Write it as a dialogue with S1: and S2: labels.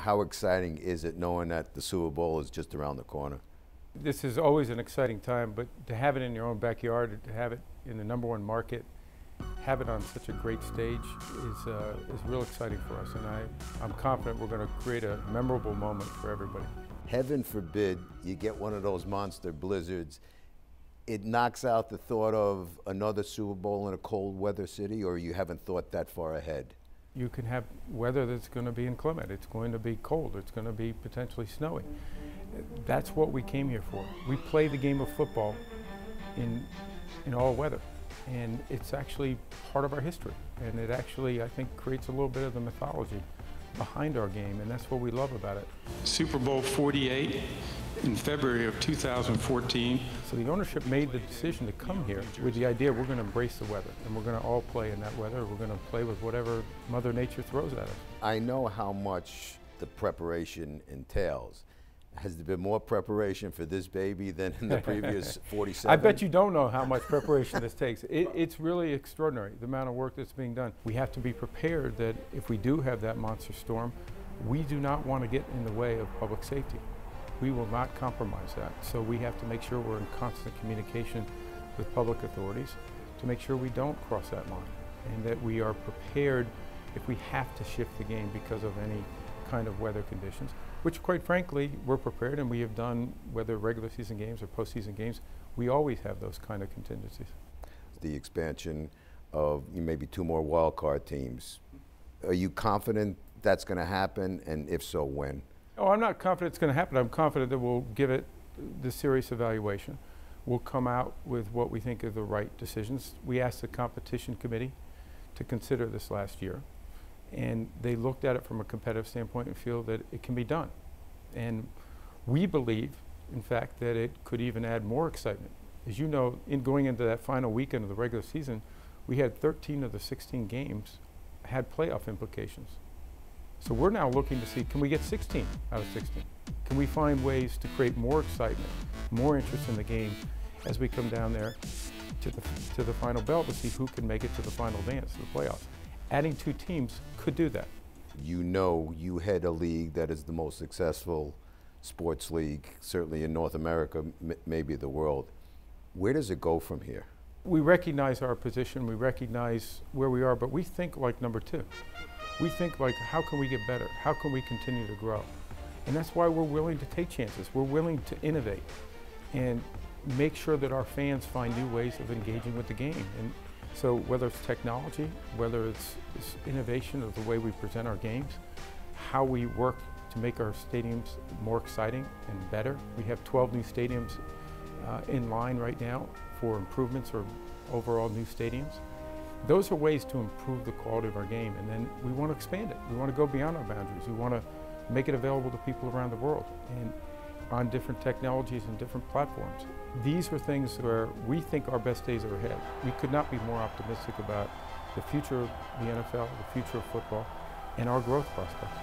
S1: How exciting is it knowing that the Super Bowl is just around the corner?
S2: This is always an exciting time, but to have it in your own backyard, to have it in the #1 market, have it on such a great stage is real exciting for us, and I'm confident we're going to create a memorable moment for everybody.
S1: Heaven forbid you get one of those monster blizzards. It knocks out the thought of another Super Bowl in a cold weather city, or you haven't thought that far ahead?
S2: You can have weather that's going to be inclement. It's going to be cold. It's going to be potentially snowy. That's what we came here for. We play the game of football in all weather, and it's actually part of our history. And it actually, I think, creates a little bit of the mythology behind our game, and that's what we love about it.
S3: Super Bowl 48 in February of 2014.
S2: So the ownership made the decision to come here with the idea we're going to embrace the weather, and we're going to all play in that weather. We're going to play with whatever Mother Nature throws at us.
S1: I know how much the preparation entails. Has there been more preparation for this baby than in the previous 47?
S2: I bet you don't know how much preparation this takes. It's really extraordinary, the amount of work that's being done. We have to be prepared that if we do have that monster storm, we do not want to get in the way of public safety. We will not compromise that. So we have to make sure we're in constant communication with public authorities to make sure we don't cross that line, and that we are prepared if we have to shift the game because of any kind of weather conditions, which quite frankly, we're prepared, and we have done, whether regular season games or postseason games, we always have those kind of contingencies.
S1: The expansion of maybe 2 more wild card teams. Are you confident that's going to happen, and if so, when?
S2: Oh, I'm not confident it's going to happen. I'm confident that we'll give it the serious evaluation. We'll come out with what we think are the right decisions. We asked the competition committee to consider this last year, and they looked at it from a competitive standpoint and feel that it can be done. And we believe, in fact, that it could even add more excitement. As you know, in going into that final weekend of the regular season, we had 13 of the 16 games had playoff implications. So we're now looking to see, can we get 16 out of 16? Can we find ways to create more excitement, more interest in the game as we come down there to the final bell to see who can make it to the final dance, the playoffs? Adding 2 teams could do that.
S1: You know you head a league that is the most successful sports league, certainly in North America, maybe the world. Where does it go from here?
S2: We recognize our position, we recognize where we are, but we think like #2. We think like, how can we get better? How can we continue to grow? And that's why we're willing to take chances. We're willing to innovate and make sure that our fans find new ways of engaging with the game. And so whether it's technology, whether it's innovation of the way we present our games, how we work to make our stadiums more exciting and better. We have 12 new stadiums in line right now for improvements or overall new stadiums. Those are ways to improve the quality of our game, and then we want to expand it. We want to go beyond our boundaries. We want to make it available to people around the world and on different technologies and different platforms. These are things where we think our best days are ahead. We could not be more optimistic about the future of the NFL, the future of football, and our growth prospects.